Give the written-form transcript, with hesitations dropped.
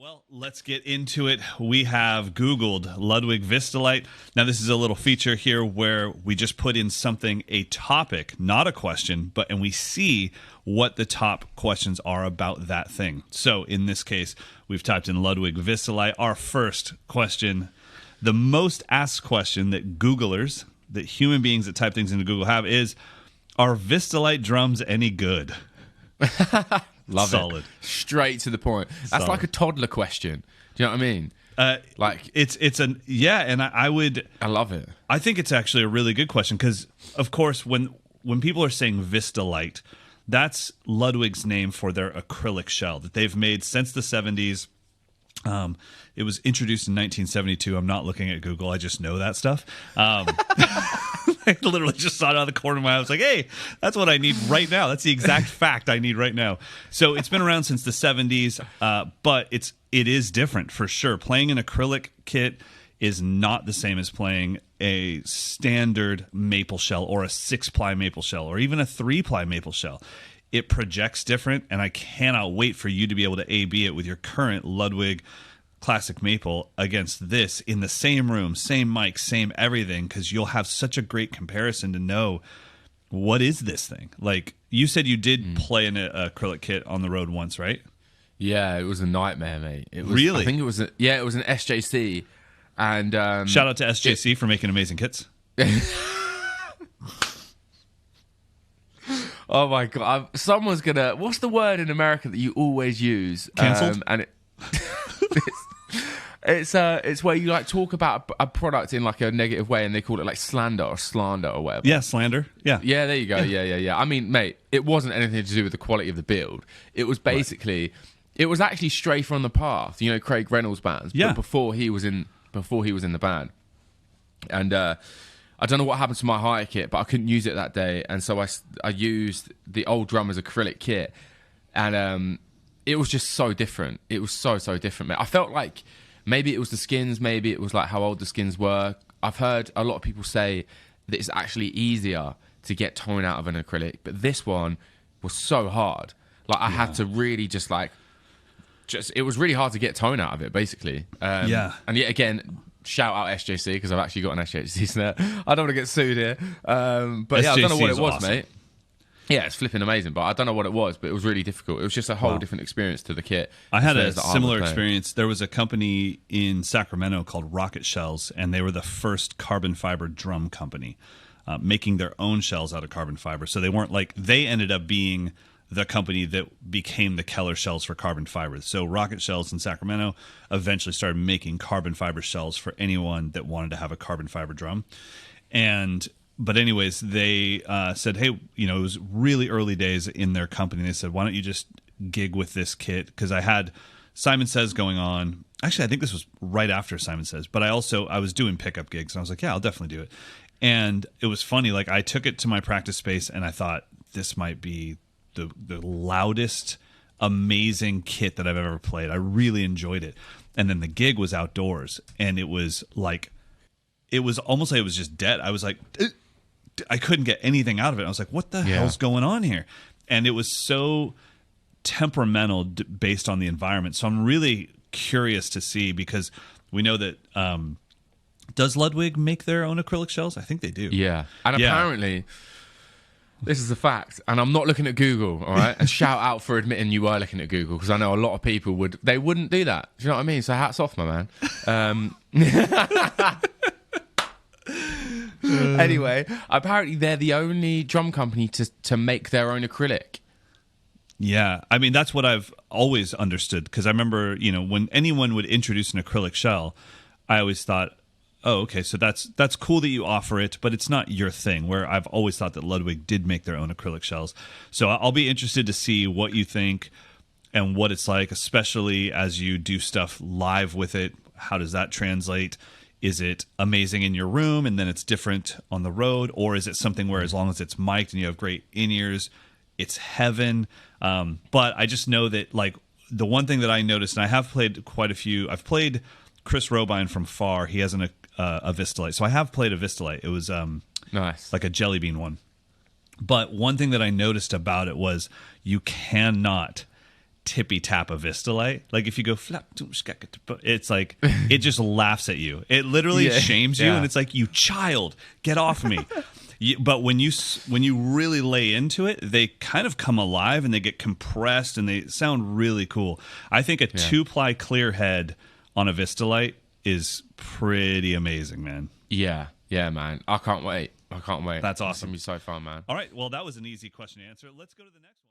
Well, let's get into it. We have Googled Ludwig Vistalite. Now, this is a little feature here where we just put in something, a topic, not a question, and we see what the top questions are about that thing. So in this case, we've typed in Ludwig Vistalite. Our first question, the most asked question that Googlers, that human beings that type things into Google have is, are Vistalite drums any good? Love Solid. it. Straight to the point. That's Solid. like a toddler question. Do you know what I mean? I love it. I think it's actually a really good question because, of course, when people are saying Vistalite, that's Ludwig's name for their acrylic shell that they've made since the 70s. It was introduced in 1972. I'm not looking at Google. I just know that stuff. I literally just saw it out of the corner of my eye. I was like, hey, that's what I need right now. That's the exact fact I need right now. So it's been around since the 70s, but it is different for sure. Playing an acrylic kit is not the same as playing a standard maple shell or a 6-ply maple shell or even a 3-ply maple shell. It projects different, and I cannot wait for you to be able to A/B it with your current Ludwig Classic Maple against this in the same room, same mic, same everything, because you'll have such a great comparison to know what is this thing. Like, you said you did play an acrylic kit on the road once, right? Yeah, it was a nightmare, mate. It was, really? I think it was an SJC. And shout out to SJC for making amazing kits. Oh my god! Someone's gonna. What's the word in America that you always use? Cancelled. It's where you like talk about a product in like a negative way, and they call it like slander or whatever. Yeah, slander. Yeah. Yeah, there you go. Yeah. I mean, mate, it wasn't anything to do with the quality of the build. It was basically, It was actually Stray from the Path. You know, Craig Reynolds' bands. Yeah. But before he was in the band, and I don't know what happened to my hire kit, but I couldn't use it that day, and so I used the old drummer's acrylic kit, and it was just so different. It was so different, mate. I felt like maybe it was the skins, maybe it was like how old the skins were. I've heard a lot of people say that it's actually easier to get tone out of an acrylic, but this one was so hard. Like I had to really it was really hard to get tone out of it, basically. And yet again, shout out SJC, because I've actually got an SJC snare. I don't want to get sued here. But yeah, I don't know what it was, awesome. Mate. Yeah, it's flipping amazing, but I don't know what it was, but it was really difficult. It was just a whole different experience to the kit. I had a similar experience. There was a company in Sacramento called Rocket Shells, and they were the first carbon fiber drum company, making their own shells out of carbon fiber. So they weren't like, they ended up being the company that became the Keller shells for carbon fiber. So Rocket Shells in Sacramento eventually started making carbon fiber shells for anyone that wanted to have a carbon fiber drum. But anyways, they said, hey, it was really early days in their company. They said, why don't you just gig with this kit? Because I had Simon Says going on. Actually, I think this was right after Simon Says. But I was doing pickup gigs, and I was like, yeah, I'll definitely do it. And it was funny. Like, I took it to my practice space, and I thought, this might be the loudest, amazing kit that I've ever played. I really enjoyed it. And then the gig was outdoors, and it was almost like it was just dead. I was like, I couldn't get anything out of it. I was like, what the hell's going on here? And it was so temperamental based on the environment. So I'm really curious to see, because we know that does Ludwig make their own acrylic shells? I think they do. Yeah. And apparently, this is a fact, and I'm not looking at Google, all right? And shout out for admitting you were looking at Google, because I know a lot of people wouldn't do that. Do you know what I mean? So hats off, my man. Anyway, apparently they're the only drum company to make their own acrylic. Yeah, I mean, that's what I've always understood, because I remember, when anyone would introduce an acrylic shell, I always thought, oh, okay, so that's cool that you offer it, but it's not your thing, where I've always thought that Ludwig did make their own acrylic shells. So I'll be interested to see what you think and what it's like, especially as you do stuff live with it. How does that translate? Is it amazing in your room and then it's different on the road? Or is it something where as long as it's mic'd and you have great in-ears, it's heaven? But I just know that, like, the one thing that I noticed, and I have played quite a few, I've played Chris Robine from Far. He has a Vistalite. So I have played a Vistalite. It was nice, like a Jelly Bean one. But one thing that I noticed about it was you cannot tippy tap of Vistalite. Like if you go flap, it's like it just laughs at you. It literally shames you, and it's like, you child, get off me. But when you really lay into it, they kind of come alive and they get compressed and they sound really cool. I think a 2-ply clear head on a Vistalite is pretty amazing, man. Yeah, man. I can't wait. That's awesome. It's gonna be so fun, man. All right, well, that was an easy question to answer. Let's go to the next one.